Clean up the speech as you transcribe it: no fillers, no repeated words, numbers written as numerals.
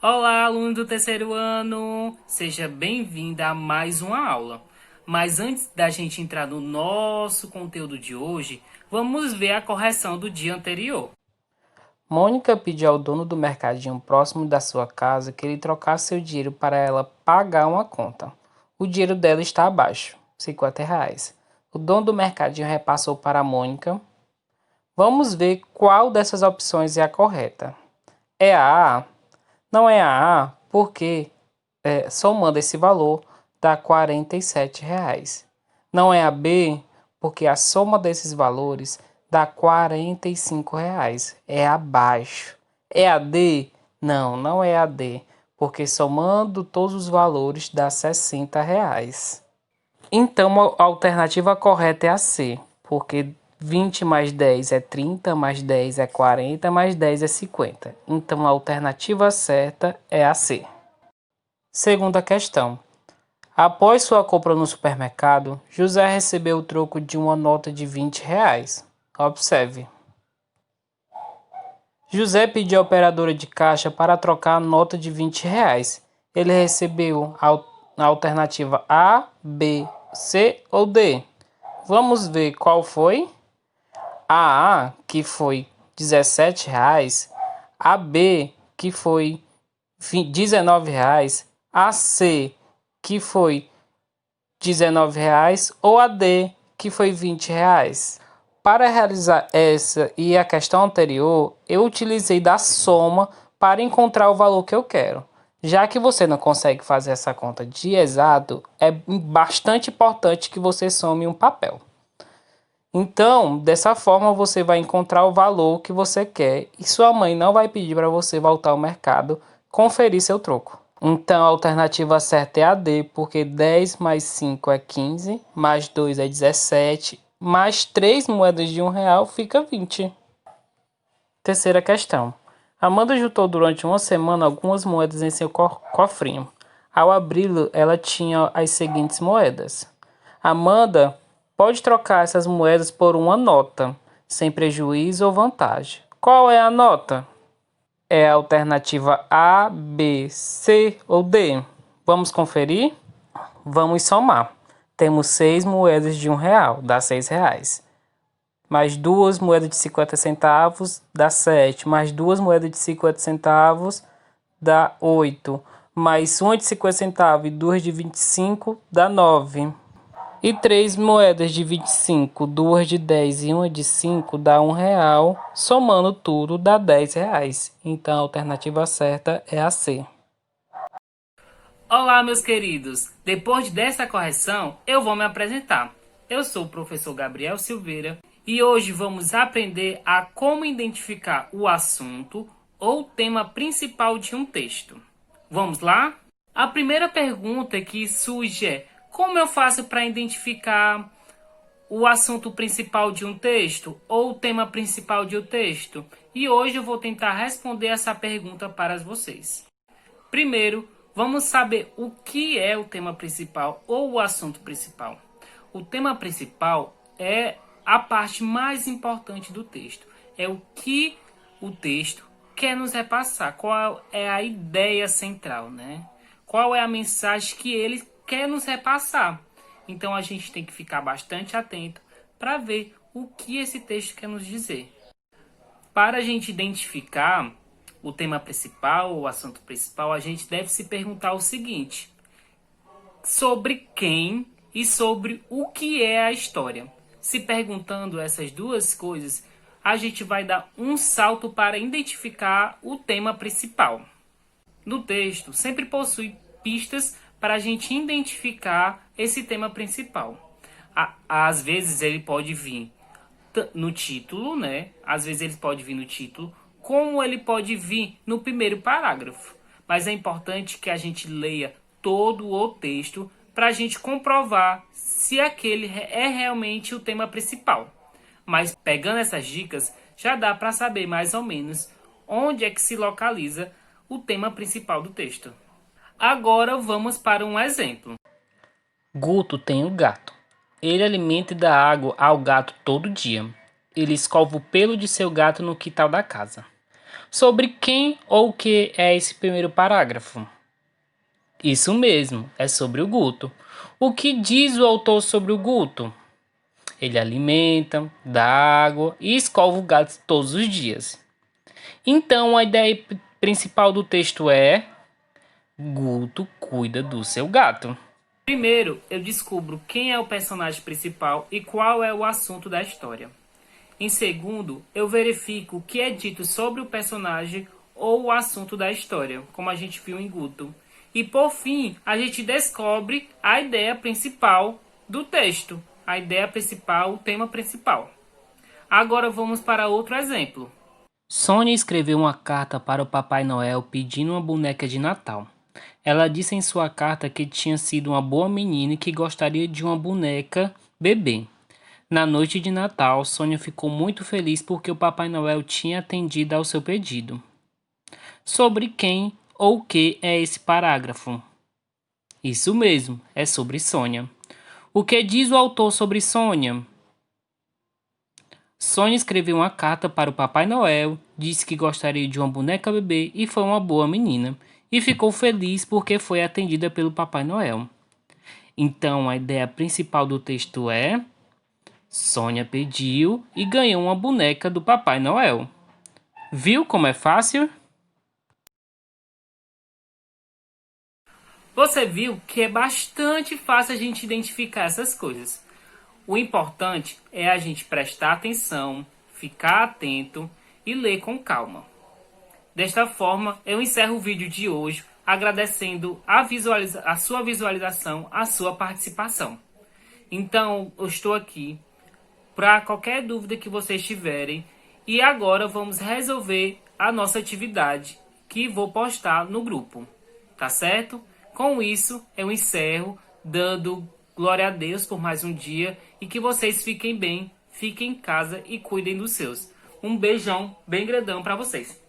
Olá, aluno do terceiro ano! Seja bem-vinda a mais uma aula. Mas antes da gente entrar no nosso conteúdo de hoje, vamos ver a correção do dia anterior. Mônica pediu ao dono do mercadinho próximo da sua casa que ele trocasse seu dinheiro para ela pagar uma conta. O dinheiro dela está abaixo, R$ 50. O dono do mercadinho repassou para a Mônica. Vamos ver qual dessas opções é a correta. É a A? Não é a A porque somando esse valor dá R$ 47. Não é a B porque a soma desses valores dá R$ 45. É abaixo. É a D? Não, não é a D, porque somando todos os valores dá R$ 60. Então a alternativa correta é a C, porque 20 mais 10 é 30, mais 10 é 40, mais 10 é 50. Então a alternativa certa é a C. Segunda questão. Após sua compra no supermercado, José recebeu o troco de uma nota de R$ 20. Observe. José pediu à operadora de caixa para trocar a nota de R$ 20. Ele recebeu a alternativa A, B, C ou D. Vamos ver qual foi. A, que foi R$ 17. A B, que foi R$ 19. A C, que foi R$ 19 ou a D, que foi R$ 20. Para realizar essa e a questão anterior, eu utilizei da soma para encontrar o valor que eu quero. Já que você não consegue fazer essa conta de exato, é bastante importante que você some um papel. Então, dessa forma você vai encontrar o valor que você quer e sua mãe não vai pedir para você voltar ao mercado conferir seu troco. Então a alternativa certa é a D, porque 10 mais 5 é 15, mais 2 é 17, mais 3 moedas de R$ 1 fica 20. Terceira questão. Amanda juntou durante uma semana algumas moedas em seu cofrinho. Ao abri-lo, ela tinha as seguintes moedas. Amanda pode trocar essas moedas por uma nota, sem prejuízo ou vantagem. Qual é a nota? É a alternativa A, B, C ou D? Vamos conferir? Vamos somar. Temos 6 moedas de R$ 1, dá R$ 6. Mais 2 moedas de 50 centavos, dá 7. Mais 2 moedas de 50 centavos, dá 8. Mais uma de 50 centavos e 2 de 25, dá 9. E 3 moedas de 25, 2 de 10 e uma de 5 dá R$ 1. Somando tudo dá R$ 10. Então a alternativa certa é a C. Olá, meus queridos! Depois dessa correção, eu vou me apresentar. Eu sou o professor Gabriel Silveira e hoje vamos aprender a como identificar o assunto ou tema principal de um texto. Vamos lá? A primeira pergunta que surge é: como eu faço para identificar o assunto principal de um texto ou o tema principal de um texto? E hoje eu vou tentar responder essa pergunta para vocês. Primeiro, vamos saber o que é o tema principal ou o assunto principal. O tema principal é a parte mais importante do texto. É o que o texto quer nos repassar. Qual é a ideia central, né? Qual é a mensagem que ele quer nos repassar. Então a gente tem que ficar bastante atento para ver o que esse texto quer nos dizer. Para a gente identificar o tema principal, o assunto principal, a gente deve se perguntar o seguinte: sobre quem e sobre o que é a história. Se perguntando essas duas coisas, a gente vai dar um salto para identificar o tema principal. No texto, sempre possui pistas para a gente identificar esse tema principal. Às vezes ele pode vir no título, né? Às vezes ele pode vir no título, como ele pode vir no primeiro parágrafo. Mas é importante que a gente leia todo o texto para a gente comprovar se aquele é realmente o tema principal. Mas pegando essas dicas, já dá para saber mais ou menos onde é que se localiza o tema principal do texto. Agora vamos para um exemplo. Guto tem um gato. Ele alimenta e dá água ao gato todo dia. Ele escova o pelo de seu gato no quintal da casa. Sobre quem ou o que é esse primeiro parágrafo? Isso mesmo, é sobre o Guto. O que diz o autor sobre o Guto? Ele alimenta, dá água e escova o gato todos os dias. Então a ideia principal do texto é: Guto cuida do seu gato. Primeiro, eu descubro quem é o personagem principal e qual é o assunto da história. Em segundo, eu verifico o que é dito sobre o personagem ou o assunto da história, como a gente viu em Guto. E por fim, a gente descobre a ideia principal do texto, a ideia principal, o tema principal. Agora vamos para outro exemplo. Sônia escreveu uma carta para o Papai Noel pedindo uma boneca de Natal. Ela disse em sua carta que tinha sido uma boa menina e que gostaria de uma boneca bebê. Na noite de Natal, Sônia ficou muito feliz porque o Papai Noel tinha atendido ao seu pedido. Sobre quem ou o que é esse parágrafo? Isso mesmo, é sobre Sônia. O que diz o autor sobre Sônia? Sônia escreveu uma carta para o Papai Noel, disse que gostaria de uma boneca bebê e foi uma boa menina, e ficou feliz porque foi atendida pelo Papai Noel. Então a ideia principal do texto é: Sônia pediu e ganhou uma boneca do Papai Noel. Viu como é fácil? Você viu que é bastante fácil a gente identificar essas coisas. O importante é a gente prestar atenção, ficar atento e ler com calma. Desta forma, eu encerro o vídeo de hoje agradecendo a sua visualização, a sua participação. Então, eu estou aqui para qualquer dúvida que vocês tiverem. E agora vamos resolver a nossa atividade que vou postar no grupo. Tá certo? Com isso, eu encerro dando glória a Deus por mais um dia e que vocês fiquem bem, fiquem em casa e cuidem dos seus. Um beijão bem grandão para vocês.